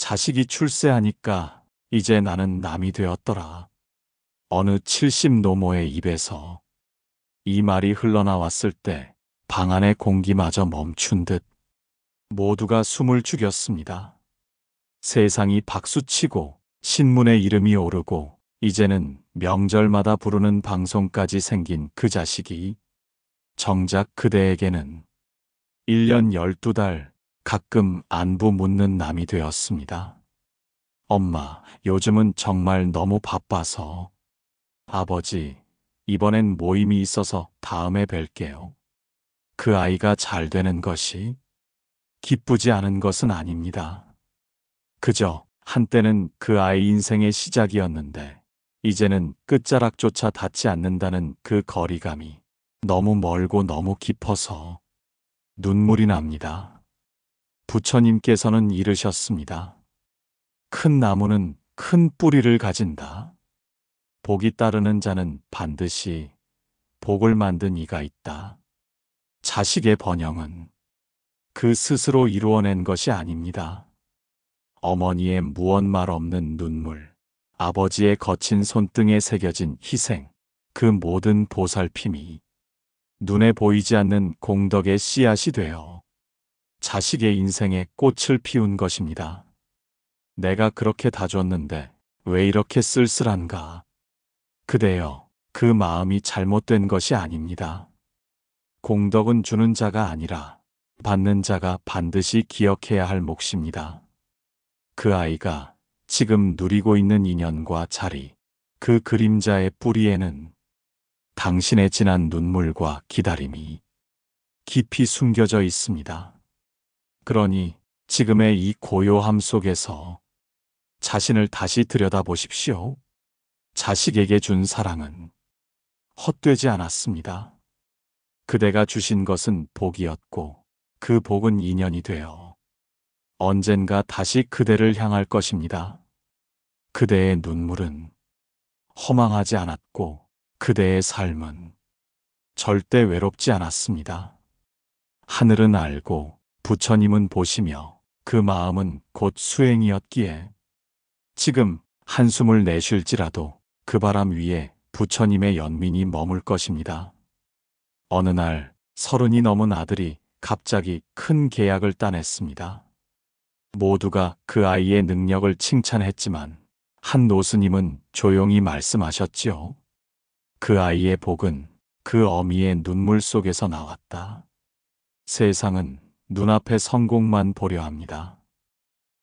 자식이 출세하니까 이제 나는 남이 되었더라. 어느 70 노모의 입에서 이 말이 흘러나왔을 때 방 안의 공기마저 멈춘 듯 모두가 숨을 죽였습니다. 세상이 박수치고 신문에 이름이 오르고 이제는 명절마다 부르는 방송까지 생긴 그 자식이 정작 그대에게는 1년 12달 가끔 안부 묻는 남이 되었습니다. 엄마, 요즘은 정말 너무 바빠서. 아버지, 이번엔 모임이 있어서 다음에 뵐게요. 그 아이가 잘 되는 것이 기쁘지 않은 것은 아닙니다. 그저 한때는 그 아이 인생의 시작이었는데 이제는 끝자락조차 닿지 않는다는 그 거리감이 너무 멀고 너무 깊어서 눈물이 납니다. 부처님께서는 이르셨습니다. 큰 나무는 큰 뿌리를 가진다. 복이 따르는 자는 반드시 복을 만든 이가 있다. 자식의 번영은 그 스스로 이루어낸 것이 아닙니다. 어머니의 무언 말 없는 눈물, 아버지의 거친 손등에 새겨진 희생, 그 모든 보살핌이 눈에 보이지 않는 공덕의 씨앗이 되어 자식의 인생에 꽃을 피운 것입니다. 내가 그렇게 다 줬는데 왜 이렇게 쓸쓸한가? 그대여, 그 마음이 잘못된 것이 아닙니다. 공덕은 주는 자가 아니라 받는 자가 반드시 기억해야 할 몫입니다. 그 아이가 지금 누리고 있는 인연과 자리, 그 그림자의 뿌리에는 당신의 진한 눈물과 기다림이 깊이 숨겨져 있습니다. 그러니 지금의 이 고요함 속에서 자신을 다시 들여다보십시오. 자식에게 준 사랑은 헛되지 않았습니다. 그대가 주신 것은 복이었고 그 복은 인연이 되어 언젠가 다시 그대를 향할 것입니다. 그대의 눈물은 허망하지 않았고 그대의 삶은 절대 외롭지 않았습니다. 하늘은 알고 부처님은 보시며 그 마음은 곧 수행이었기에 지금 한숨을 내쉴지라도 그 바람 위에 부처님의 연민이 머물 것입니다. 어느 날 30이 넘은 아들이 갑자기 큰 계약을 따냈습니다. 모두가 그 아이의 능력을 칭찬했지만 한 노스님은 조용히 말씀하셨지요. 그 아이의 복은 그 어미의 눈물 속에서 나왔다. 세상은 눈앞의 성공만 보려 합니다.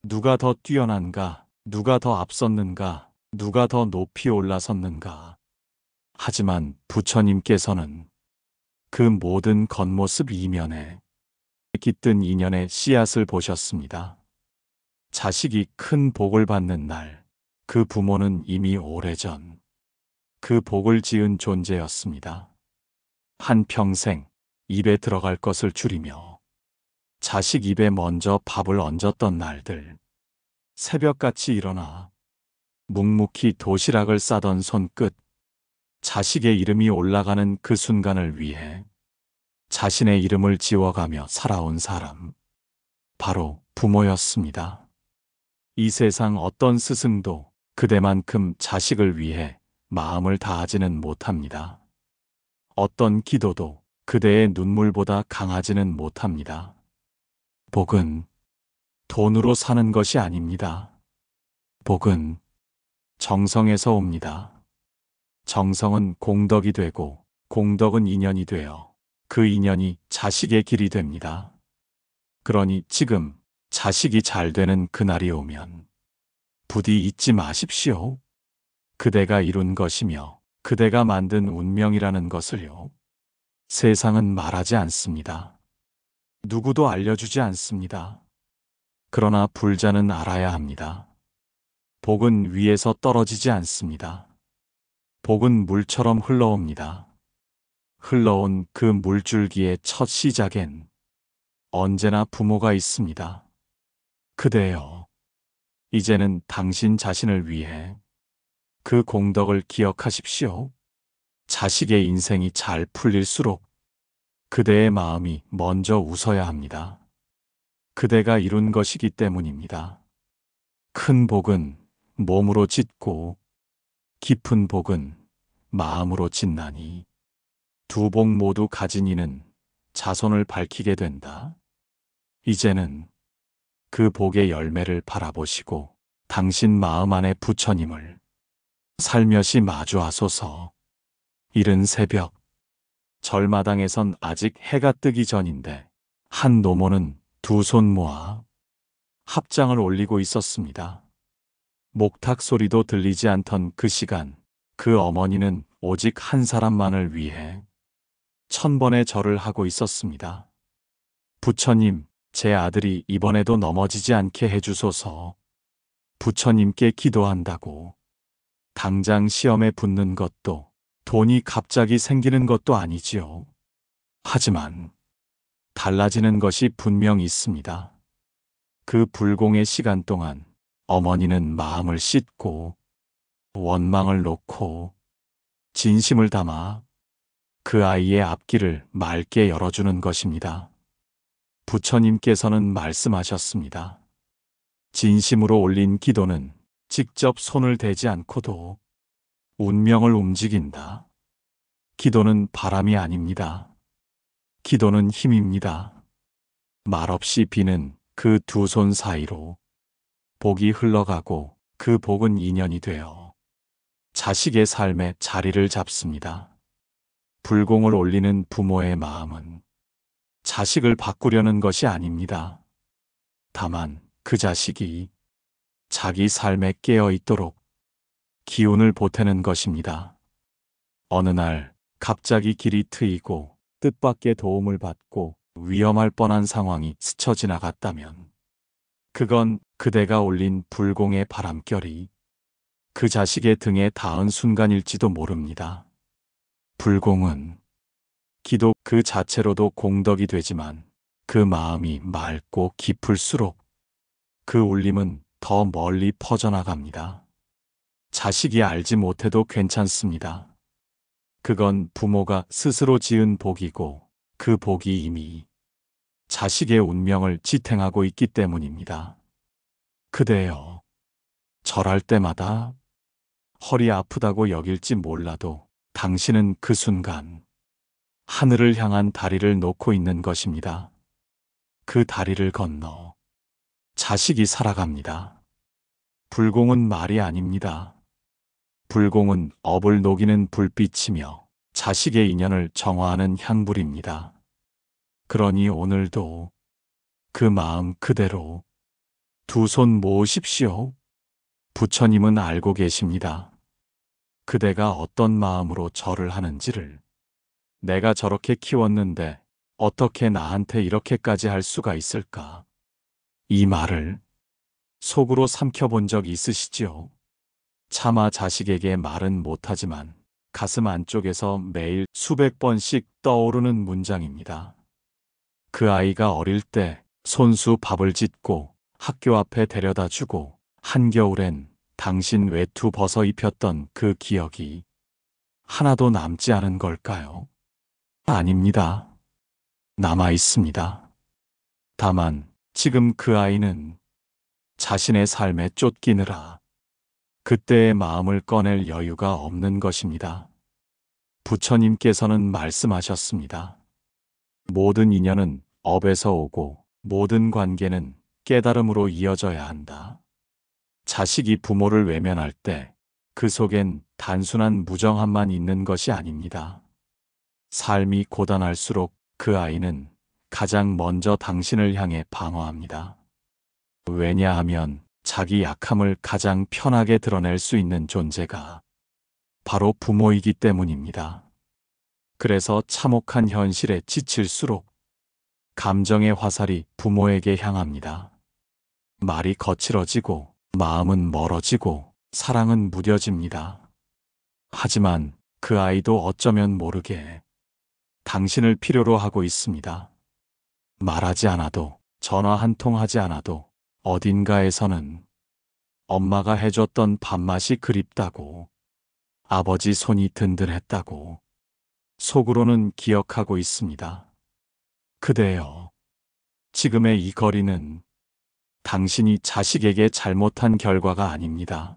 누가 더 뛰어난가, 누가 더 앞섰는가, 누가 더 높이 올라섰는가. 하지만 부처님께서는 그 모든 겉모습 이면에 깃든 인연의 씨앗을 보셨습니다. 자식이 큰 복을 받는 날, 그 부모는 이미 오래전 그 복을 지은 존재였습니다. 한평생 입에 들어갈 것을 줄이며 자식 입에 먼저 밥을 얹었던 날들, 새벽같이 일어나 묵묵히 도시락을 싸던 손끝, 자식의 이름이 올라가는 그 순간을 위해 자신의 이름을 지워가며 살아온 사람, 바로 부모였습니다. 이 세상 어떤 스승도 그대만큼 자식을 위해 마음을 다하지는 못합니다. 어떤 기도도 그대의 눈물보다 강하지는 못합니다. 복은 돈으로 사는 것이 아닙니다. 복은 정성에서 옵니다. 정성은 공덕이 되고 공덕은 인연이 되어 그 인연이 자식의 길이 됩니다. 그러니 지금 자식이 잘 되는 그날이 오면 부디 잊지 마십시오. 그대가 이룬 것이며 그대가 만든 운명이라는 것을요. 세상은 말하지 않습니다. 누구도 알려주지 않습니다. 그러나 불자는 알아야 합니다. 복은 위에서 떨어지지 않습니다. 복은 물처럼 흘러옵니다. 흘러온 그 물줄기의 첫 시작엔 언제나 부모가 있습니다. 그대여, 이제는 당신 자신을 위해 그 공덕을 기억하십시오. 자식의 인생이 잘 풀릴수록 그대의 마음이 먼저 웃어야 합니다. 그대가 이룬 것이기 때문입니다. 큰 복은 몸으로 짓고 깊은 복은 마음으로 짓나니 두 복 모두 가진 이는 자손을 밝히게 된다. 이제는 그 복의 열매를 바라보시고 당신 마음 안에 부처님을 살며시 마주하소서. 이른 새벽, 절마당에선 아직 해가 뜨기 전인데 한 노모는 두 손 모아 합장을 올리고 있었습니다. 목탁 소리도 들리지 않던 그 시간, 그 어머니는 오직 한 사람만을 위해 1000번의 절을 하고 있었습니다. 부처님, 제 아들이 이번에도 넘어지지 않게 해주소서. 부처님께 기도한다고 당장 시험에 붙는 것도 돈이 갑자기 생기는 것도 아니지요. 하지만 달라지는 것이 분명 있습니다. 그 불공의 시간 동안 어머니는 마음을 씻고 원망을 놓고 진심을 담아 그 아이의 앞길을 맑게 열어주는 것입니다. 부처님께서는 말씀하셨습니다. 진심으로 올린 기도는 직접 손을 대지 않고도 운명을 움직인다. 기도는 바람이 아닙니다. 기도는 힘입니다. 말없이 비는 그 두 손 사이로 복이 흘러가고 그 복은 인연이 되어 자식의 삶에 자리를 잡습니다. 불공을 올리는 부모의 마음은 자식을 바꾸려는 것이 아닙니다. 다만 그 자식이 자기 삶에 깨어 있도록 기운을 보태는 것입니다. 어느 날 갑자기 길이 트이고 뜻밖의 도움을 받고 위험할 뻔한 상황이 스쳐 지나갔다면 그건 그대가 올린 불공의 바람결이 그 자식의 등에 닿은 순간일지도 모릅니다. 불공은 기도 그 자체로도 공덕이 되지만 그 마음이 맑고 깊을수록 그 울림은 더 멀리 퍼져나갑니다. 자식이 알지 못해도 괜찮습니다. 그건 부모가 스스로 지은 복이고 그 복이 이미 자식의 운명을 지탱하고 있기 때문입니다. 그대여, 절할 때마다 허리 아프다고 여길지 몰라도 당신은 그 순간 하늘을 향한 다리를 놓고 있는 것입니다. 그 다리를 건너 자식이 살아갑니다. 불공은 말이 아닙니다. 불공은 업을 녹이는 불빛이며 자식의 인연을 정화하는 향불입니다. 그러니 오늘도 그 마음 그대로 두 손 모으십시오. 부처님은 알고 계십니다. 그대가 어떤 마음으로 절을 하는지를. 내가 저렇게 키웠는데 어떻게 나한테 이렇게까지 할 수가 있을까? 이 말을 속으로 삼켜본 적 있으시지요? 차마 자식에게 말은 못하지만 가슴 안쪽에서 매일 수백 번씩 떠오르는 문장입니다. 그 아이가 어릴 때 손수 밥을 짓고 학교 앞에 데려다 주고 한겨울엔 당신 외투 벗어 입혔던 그 기억이 하나도 남지 않은 걸까요? 아닙니다. 남아 있습니다. 다만 지금 그 아이는 자신의 삶에 쫓기느라 그때의 마음을 꺼낼 여유가 없는 것입니다. 부처님께서는 말씀하셨습니다. 모든 인연은 업에서 오고 모든 관계는 깨달음으로 이어져야 한다. 자식이 부모를 외면할 때 그 속엔 단순한 무정함만 있는 것이 아닙니다. 삶이 고단할수록 그 아이는 가장 먼저 당신을 향해 방어합니다. 왜냐하면 자기 약함을 가장 편하게 드러낼 수 있는 존재가 바로 부모이기 때문입니다. 그래서 참혹한 현실에 지칠수록 감정의 화살이 부모에게 향합니다. 말이 거칠어지고 마음은 멀어지고 사랑은 무뎌집니다. 하지만 그 아이도 어쩌면 모르게 당신을 필요로 하고 있습니다. 말하지 않아도, 전화 한 통 하지 않아도 어딘가에서는 엄마가 해줬던 밥맛이 그립다고, 아버지 손이 든든했다고 속으로는 기억하고 있습니다. 그대여, 지금의 이 거리는 당신이 자식에게 잘못한 결과가 아닙니다.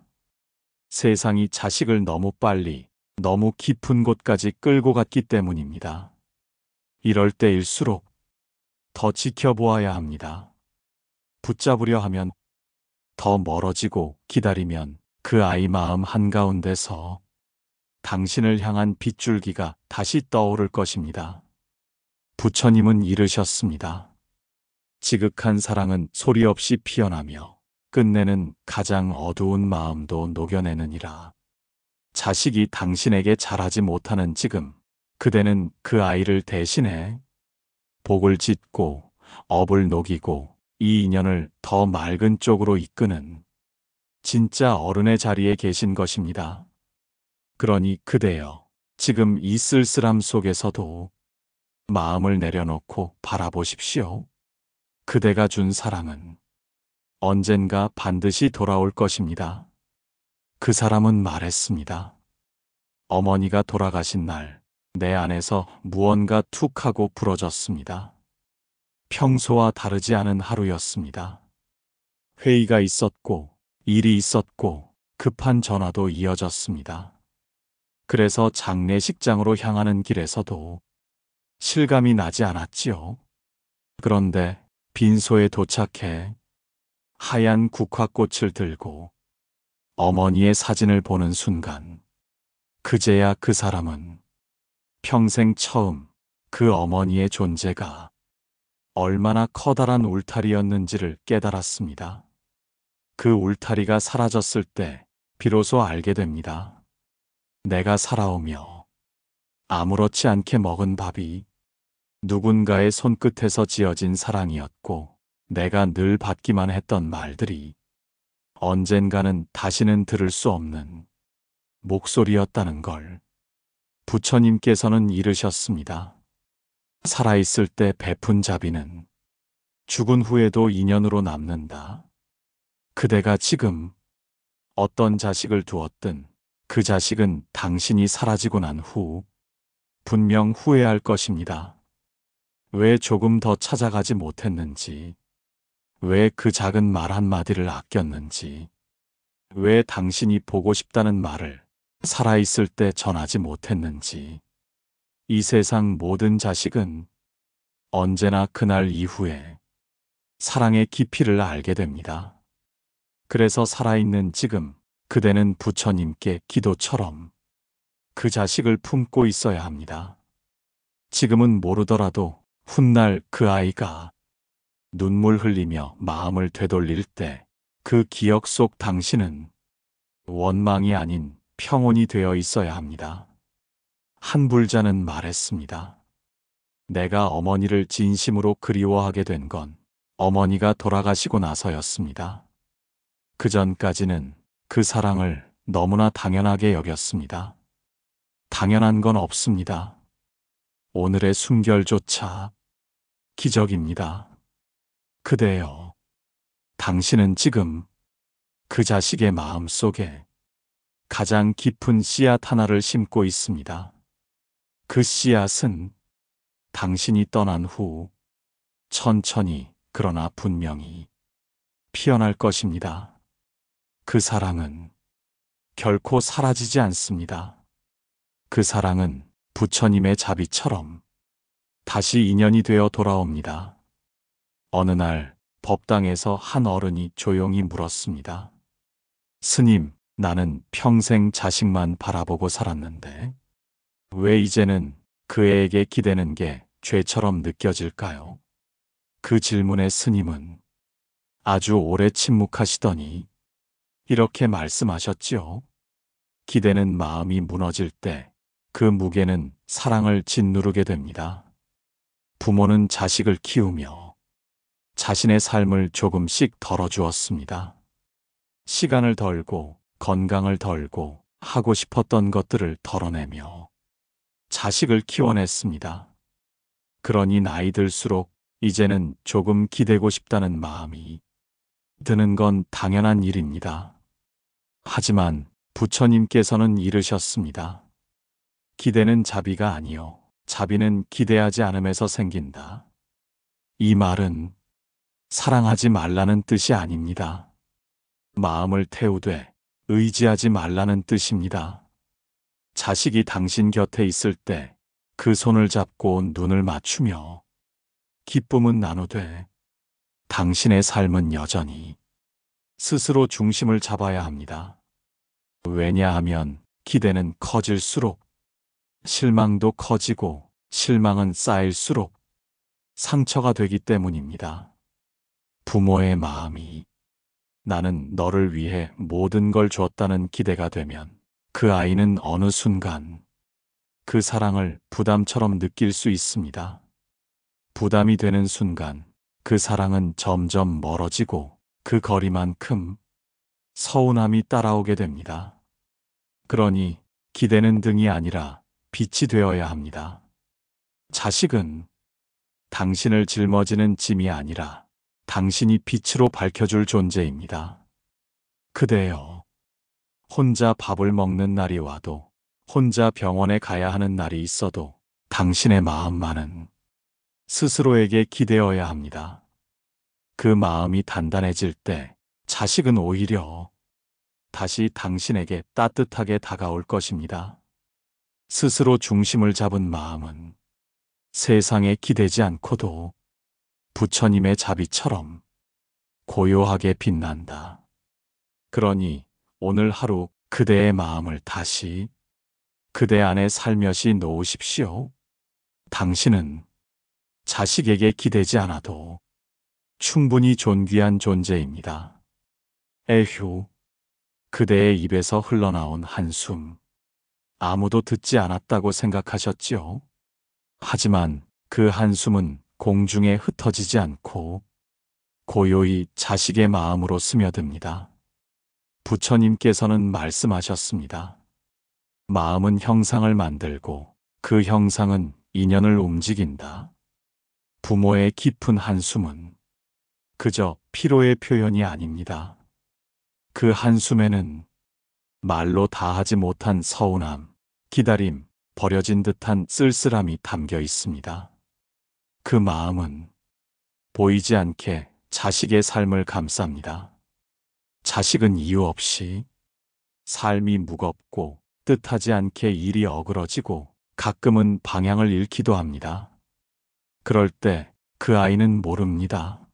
세상이 자식을 너무 빨리, 너무 깊은 곳까지 끌고 갔기 때문입니다. 이럴 때일수록 더 지켜보아야 합니다. 붙잡으려 하면 더 멀어지고, 기다리면 그 아이 마음 한가운데서 당신을 향한 빗줄기가 다시 떠오를 것입니다. 부처님은 이르셨습니다. 지극한 사랑은 소리 없이 피어나며 끝내는 가장 어두운 마음도 녹여내느니라. 자식이 당신에게 잘하지 못하는 지금, 그대는 그 아이를 대신해 복을 짓고 업을 녹이고 이 인연을 더 맑은 쪽으로 이끄는 진짜 어른의 자리에 계신 것입니다. 그러니 그대여, 지금 이 쓸쓸함 속에서도 마음을 내려놓고 바라보십시오. 그대가 준 사랑은 언젠가 반드시 돌아올 것입니다. 그 사람은 말했습니다. 어머니가 돌아가신 날, 내 안에서 무언가 툭 하고 부러졌습니다. 평소와 다르지 않은 하루였습니다. 회의가 있었고, 일이 있었고, 급한 전화도 이어졌습니다. 그래서 장례식장으로 향하는 길에서도 실감이 나지 않았지요. 그런데 빈소에 도착해 하얀 국화꽃을 들고 어머니의 사진을 보는 순간, 그제야 그 사람은 평생 처음 그 어머니의 존재가 얼마나 커다란 울타리였는지를 깨달았습니다. 그 울타리가 사라졌을 때 비로소 알게 됩니다. 내가 살아오며 아무렇지 않게 먹은 밥이 누군가의 손끝에서 지어진 사랑이었고, 내가 늘 받기만 했던 말들이 언젠가는 다시는 들을 수 없는 목소리였다는 걸. 부처님께서는 이르셨습니다. 살아있을 때 베푼 자비는 죽은 후에도 인연으로 남는다. 그대가 지금 어떤 자식을 두었든 그 자식은 당신이 사라지고 난 후 분명 후회할 것입니다. 왜 조금 더 찾아가지 못했는지, 왜 그 작은 말 한마디를 아꼈는지, 왜 당신이 보고 싶다는 말을 살아있을 때 전하지 못했는지. 이 세상 모든 자식은 언제나 그날 이후에 사랑의 깊이를 알게 됩니다. 그래서 살아있는 지금, 그대는 부처님께 기도처럼 그 자식을 품고 있어야 합니다. 지금은 모르더라도 훗날 그 아이가 눈물 흘리며 마음을 되돌릴 때 그 기억 속 당신은 원망이 아닌 평온이 되어 있어야 합니다. 한 불자는 말했습니다. 내가 어머니를 진심으로 그리워하게 된 건 어머니가 돌아가시고 나서였습니다. 그 전까지는 그 사랑을 너무나 당연하게 여겼습니다. 당연한 건 없습니다. 오늘의 숨결조차 기적입니다. 그대여, 당신은 지금 그 자식의 마음 속에 가장 깊은 씨앗 하나를 심고 있습니다. 그 씨앗은 당신이 떠난 후 천천히, 그러나 분명히 피어날 것입니다. 그 사랑은 결코 사라지지 않습니다. 그 사랑은 부처님의 자비처럼 다시 인연이 되어 돌아옵니다. 어느 날 법당에서 한 어른이 조용히 물었습니다. 스님, 나는 평생 자식만 바라보고 살았는데 왜 이제는 그 애에게 기대는 게 죄처럼 느껴질까요? 그 질문에 스님은 아주 오래 침묵하시더니 이렇게 말씀하셨지요. 기대는 마음이 무너질 때 그 무게는 사랑을 짓누르게 됩니다. 부모는 자식을 키우며 자신의 삶을 조금씩 덜어주었습니다. 시간을 덜고 건강을 덜고 하고 싶었던 것들을 덜어내며 자식을 키워냈습니다. 그러니 나이 들수록 이제는 조금 기대고 싶다는 마음이 드는 건 당연한 일입니다. 하지만 부처님께서는 이르셨습니다. 기대는 자비가 아니요, 자비는 기대하지 않음에서 생긴다. 이 말은 사랑하지 말라는 뜻이 아닙니다. 마음을 태우되 의지하지 말라는 뜻입니다. 자식이 당신 곁에 있을 때 그 손을 잡고 눈을 맞추며 기쁨은 나누되 당신의 삶은 여전히 스스로 중심을 잡아야 합니다. 왜냐하면 기대는 커질수록 실망도 커지고 실망은 쌓일수록 상처가 되기 때문입니다. 부모의 마음이 나는 너를 위해 모든 걸 줬다는 기대가 되면 그 아이는 어느 순간 그 사랑을 부담처럼 느낄 수 있습니다. 부담이 되는 순간 그 사랑은 점점 멀어지고 그 거리만큼 서운함이 따라오게 됩니다. 그러니 기대는 등이 아니라 빛이 되어야 합니다. 자식은 당신을 짊어지는 짐이 아니라 당신이 빛으로 밝혀줄 존재입니다. 그대여, 혼자 밥을 먹는 날이 와도 혼자 병원에 가야 하는 날이 있어도 당신의 마음만은 스스로에게 기대어야 합니다. 그 마음이 단단해질 때 자식은 오히려 다시 당신에게 따뜻하게 다가올 것입니다. 스스로 중심을 잡은 마음은 세상에 기대지 않고도 부처님의 자비처럼 고요하게 빛난다. 그러니 오늘 하루 그대의 마음을 다시 그대 안에 살며시 놓으십시오. 당신은 자식에게 기대지 않아도 충분히 존귀한 존재입니다. 에휴, 그대의 입에서 흘러나온 한숨. 아무도 듣지 않았다고 생각하셨지요? 하지만 그 한숨은 공중에 흩어지지 않고 고요히 자식의 마음으로 스며듭니다. 부처님께서는 말씀하셨습니다. 마음은 형상을 만들고 그 형상은 인연을 움직인다. 부모의 깊은 한숨은 그저 피로의 표현이 아닙니다. 그 한숨에는 말로 다하지 못한 서운함, 기다림, 버려진 듯한 쓸쓸함이 담겨 있습니다. 그 마음은 보이지 않게 자식의 삶을 감쌉니다. 자식은 이유 없이 삶이 무겁고 뜻하지 않게 일이 어그러지고 가끔은 방향을 잃기도 합니다. 그럴 때 그 아이는 모릅니다.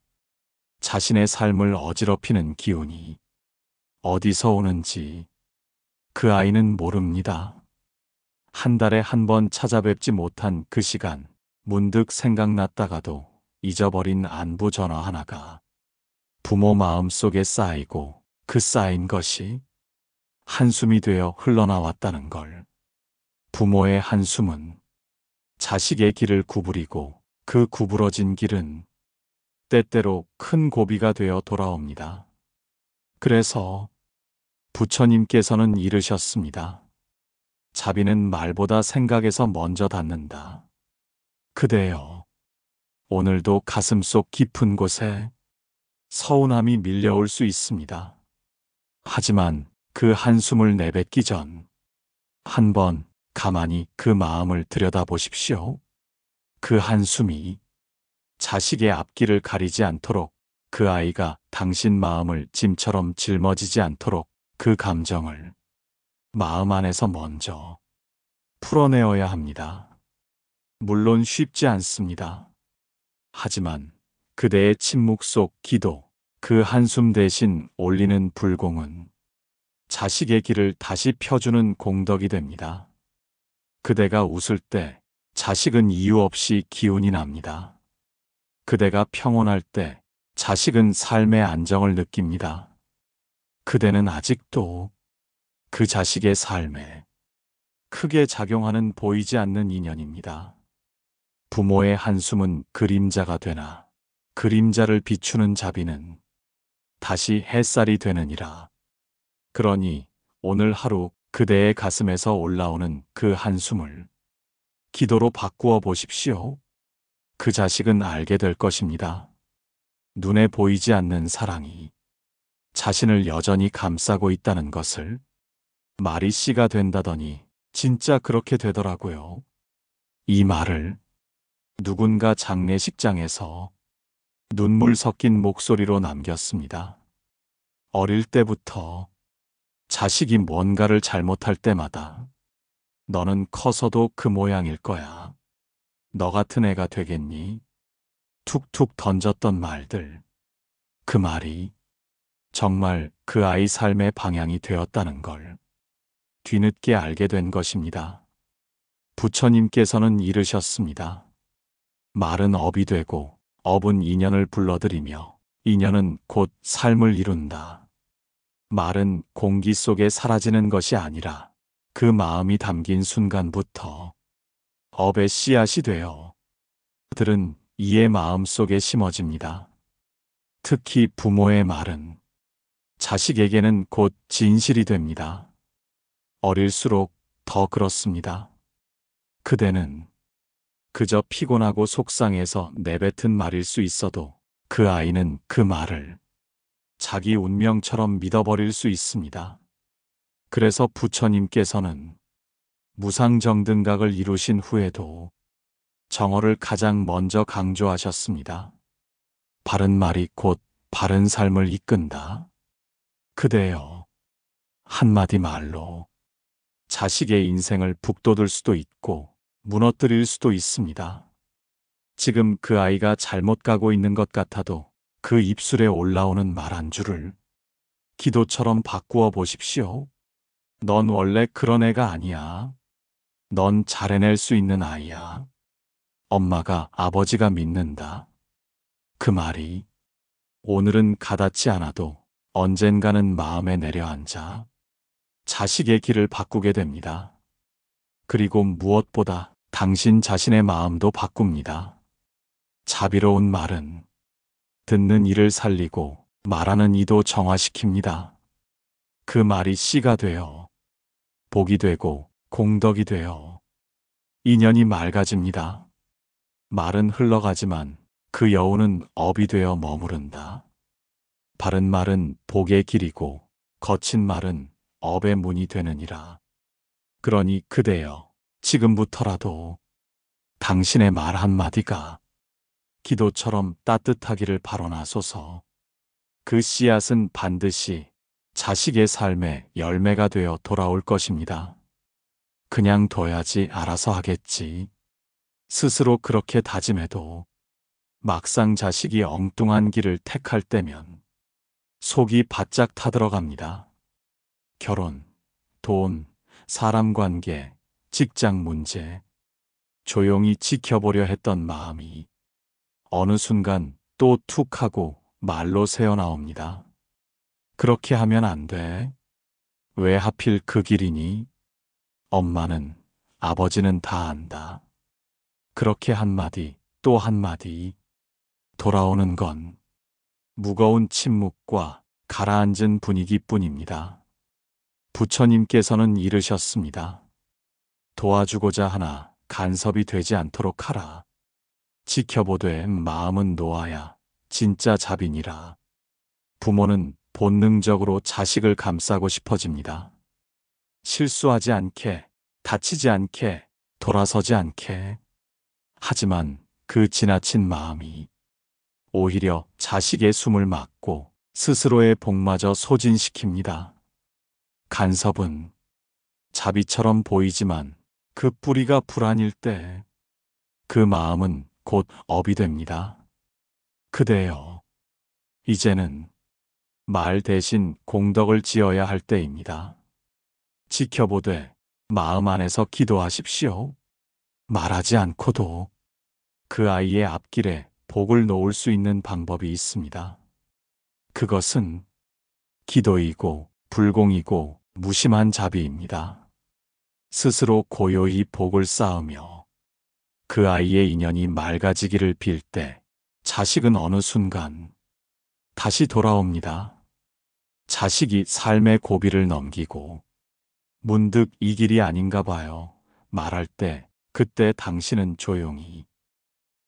자신의 삶을 어지럽히는 기운이 어디서 오는지 그 아이는 모릅니다. 한 달에 한 번 찾아뵙지 못한 그 시간, 문득 생각났다가도 잊어버린 안부 전화 하나가 부모 마음 속에 쌓이고 그 쌓인 것이 한숨이 되어 흘러나왔다는 걸. 부모의 한숨은 자식의 길을 구부리고 그 구부러진 길은 때때로 큰 고비가 되어 돌아옵니다. 그래서 부처님께서는 이르셨습니다. 자비는 말보다 생각에서 먼저 닿는다. 그대여, 오늘도 가슴속 깊은 곳에 서운함이 밀려올 수 있습니다. 하지만 그 한숨을 내뱉기 전 한번 가만히 그 마음을 들여다보십시오. 그 한숨이 자식의 앞길을 가리지 않도록, 그 아이가 당신 마음을 짐처럼 짊어지지 않도록 그 감정을 마음 안에서 먼저 풀어내어야 합니다. 물론 쉽지 않습니다. 하지만 그대의 침묵 속 기도, 그 한숨 대신 올리는 불공은 자식의 길을 다시 펴주는 공덕이 됩니다. 그대가 웃을 때 자식은 이유 없이 기운이 납니다. 그대가 평온할 때 자식은 삶의 안정을 느낍니다. 그대는 아직도 그 자식의 삶에 크게 작용하는 보이지 않는 인연입니다. 부모의 한숨은 그림자가 되나 그림자를 비추는 자비는 다시 햇살이 되느니라. 그러니 오늘 하루 그대의 가슴에서 올라오는 그 한숨을 기도로 바꾸어 보십시오. 그 자식은 알게 될 것입니다. 눈에 보이지 않는 사랑이 자신을 여전히 감싸고 있다는 것을. 말이 씨가 된다더니 진짜 그렇게 되더라고요. 이 말을 누군가 장례식장에서 눈물 섞인 목소리로 남겼습니다. 어릴 때부터 자식이 뭔가를 잘못할 때마다 너는 커서도 그 모양일 거야. 너 같은 애가 되겠니? 툭툭 던졌던 말들. 그 말이 정말 그 아이 삶의 방향이 되었다는 걸 뒤늦게 알게 된 것입니다. 부처님께서는 이르셨습니다. 말은 업이 되고 업은 인연을 불러들이며 인연은 곧 삶을 이룬다. 말은 공기 속에 사라지는 것이 아니라 그 마음이 담긴 순간부터 업의 씨앗이 되어 그들은 이의 마음 속에 심어집니다. 특히 부모의 말은 자식에게는 곧 진실이 됩니다. 어릴수록 더 그렇습니다. 그대는 그저 피곤하고 속상해서 내뱉은 말일 수 있어도 그 아이는 그 말을 자기 운명처럼 믿어버릴 수 있습니다. 그래서 부처님께서는 무상정등각을 이루신 후에도 정어를 가장 먼저 강조하셨습니다. 바른 말이 곧 바른 삶을 이끈다. 그대여, 한마디 말로 자식의 인생을 북돋을 수도 있고 무너뜨릴 수도 있습니다. 지금 그 아이가 잘못 가고 있는 것 같아도 그 입술에 올라오는 말 한 줄을 기도처럼 바꾸어 보십시오. 넌 원래 그런 애가 아니야. 넌 잘 해낼 수 있는 아이야. 엄마가 아버지가 믿는다. 그 말이 오늘은 가닿지 않아도 언젠가는 마음에 내려앉아 자식의 길을 바꾸게 됩니다. 그리고 무엇보다 당신 자신의 마음도 바꿉니다. 자비로운 말은 듣는 이를 살리고 말하는 이도 정화시킵니다. 그 말이 씨가 되어 복이 되고 공덕이 되어 인연이 맑아집니다. 말은 흘러가지만 그 여우는 업이 되어 머무른다. 바른 말은 복의 길이고 거친 말은 업의 문이 되느니라. 그러니 그대여, 지금부터라도 당신의 말 한마디가 기도처럼 따뜻하기를 바라나소서. 그 씨앗은 반드시 자식의 삶의 열매가 되어 돌아올 것입니다. 그냥 둬야지 알아서 하겠지. 스스로 그렇게 다짐해도 막상 자식이 엉뚱한 길을 택할 때면 속이 바짝 타들어갑니다. 결혼, 돈, 사람 관계, 직장 문제, 조용히 지켜보려 했던 마음이 어느 순간 또 툭 하고 말로 새어나옵니다. 그렇게 하면 안 돼. 왜 하필 그 길이니? 엄마는, 아버지는 다 안다. 그렇게 한마디, 또 한마디. 돌아오는 건 무거운 침묵과 가라앉은 분위기뿐입니다. 부처님께서는 이르셨습니다. 도와주고자 하나 간섭이 되지 않도록 하라. 지켜보되 마음은 놓아야 진짜 자비니라. 부모는 본능적으로 자식을 감싸고 싶어집니다. 실수하지 않게, 다치지 않게, 돌아서지 않게. 하지만 그 지나친 마음이 오히려 자식의 숨을 막고 스스로의 복마저 소진시킵니다. 간섭은 자비처럼 보이지만 그 뿌리가 불안일 때 그 마음은 곧 업이 됩니다. 그대여, 이제는 말 대신 공덕을 지어야 할 때입니다. 지켜보되 마음 안에서 기도하십시오. 말하지 않고도 그 아이의 앞길에 복을 놓을 수 있는 방법이 있습니다. 그것은 기도이고 불공이고 무심한 자비입니다. 스스로 고요히 복을 쌓으며 그 아이의 인연이 맑아지기를 빌 때 자식은 어느 순간 다시 돌아옵니다. 자식이 삶의 고비를 넘기고 문득 이 길이 아닌가 봐요. 말할 때 그때 당신은 조용히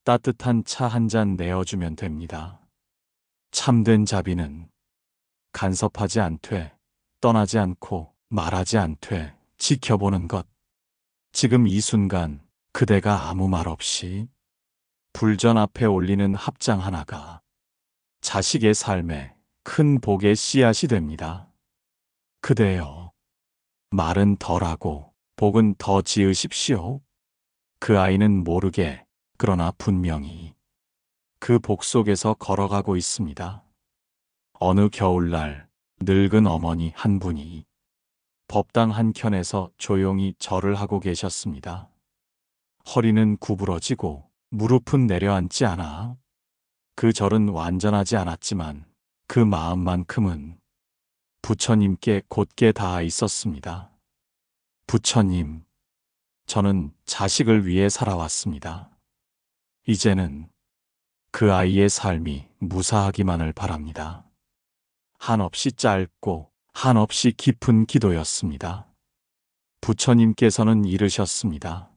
따뜻한 차 한 잔 내어주면 됩니다. 참된 자비는 간섭하지 않되, 떠나지 않고, 말하지 않되 지켜보는 것. 지금 이 순간 그대가 아무 말 없이 불전 앞에 올리는 합장 하나가 자식의 삶에 큰 복의 씨앗이 됩니다. 그대여, 말은 덜하고 복은 더 지으십시오. 그 아이는 모르게, 그러나 분명히 그 복 속에서 걸어가고 있습니다. 어느 겨울날 늙은 어머니 한 분이 법당 한켠에서 조용히 절을 하고 계셨습니다. 허리는 구부러지고 무릎은 내려앉지 않아 그 절은 완전하지 않았지만 그 마음만큼은 부처님께 곧게 닿아 있었습니다. 부처님, 저는 자식을 위해 살아왔습니다. 이제는 그 아이의 삶이 무사하기만을 바랍니다. 한없이 짧고 한없이 깊은 기도였습니다. 부처님께서는 이르셨습니다.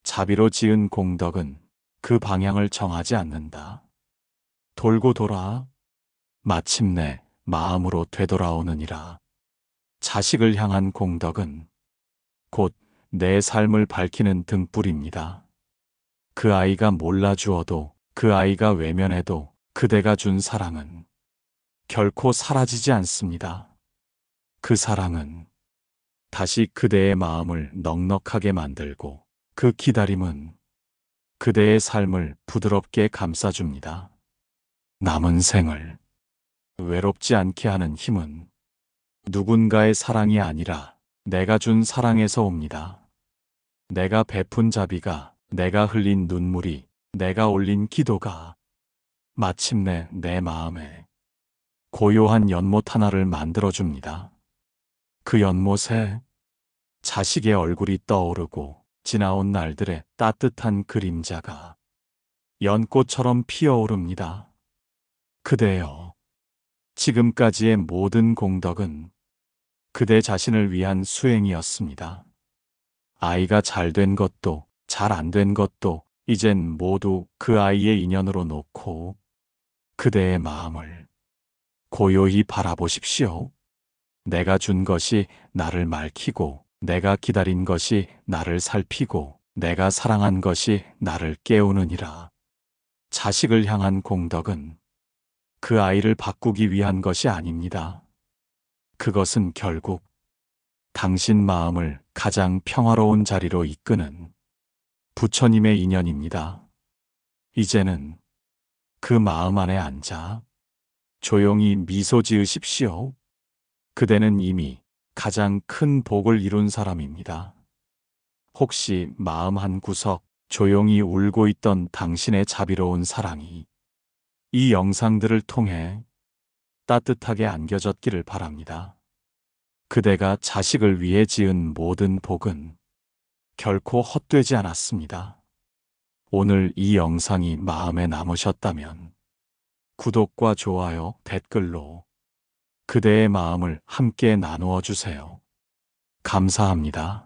자비로 지은 공덕은 그 방향을 정하지 않는다. 돌고 돌아 마침내 마음으로 되돌아오느니라. 자식을 향한 공덕은 곧 내 삶을 밝히는 등불입니다. 그 아이가 몰라주어도 그 아이가 외면해도 그대가 준 사랑은 결코 사라지지 않습니다. 그 사랑은 다시 그대의 마음을 넉넉하게 만들고 그 기다림은 그대의 삶을 부드럽게 감싸줍니다. 남은 생을 외롭지 않게 하는 힘은 누군가의 사랑이 아니라 내가 준 사랑에서 옵니다. 내가 베푼 자비가, 내가 흘린 눈물이, 내가 올린 기도가 마침내 내 마음에 고요한 연못 하나를 만들어줍니다. 그 연못에 자식의 얼굴이 떠오르고 지나온 날들의 따뜻한 그림자가 연꽃처럼 피어오릅니다. 그대여, 지금까지의 모든 공덕은 그대 자신을 위한 수행이었습니다. 아이가 잘 된 것도 잘 안 된 것도 이젠 모두 그 아이의 인연으로 놓고 그대의 마음을 고요히 바라보십시오. 내가 준 것이 나를 맑히고 내가 기다린 것이 나를 살피고 내가 사랑한 것이 나를 깨우느니라. 자식을 향한 공덕은 그 아이를 바꾸기 위한 것이 아닙니다. 그것은 결국 당신 마음을 가장 평화로운 자리로 이끄는 부처님의 인연입니다. 이제는 그 마음 안에 앉아 조용히 미소 지으십시오. 그대는 이미 가장 큰 복을 이룬 사람입니다. 혹시 마음 한구석 조용히 울고 있던 당신의 자비로운 사랑이 이 영상들을 통해 따뜻하게 안겨졌기를 바랍니다. 그대가 자식을 위해 지은 모든 복은 결코 헛되지 않았습니다. 오늘 이 영상이 마음에 남으셨다면 구독과 좋아요, 댓글로 그대의 마음을 함께 나누어 주세요. 감사합니다.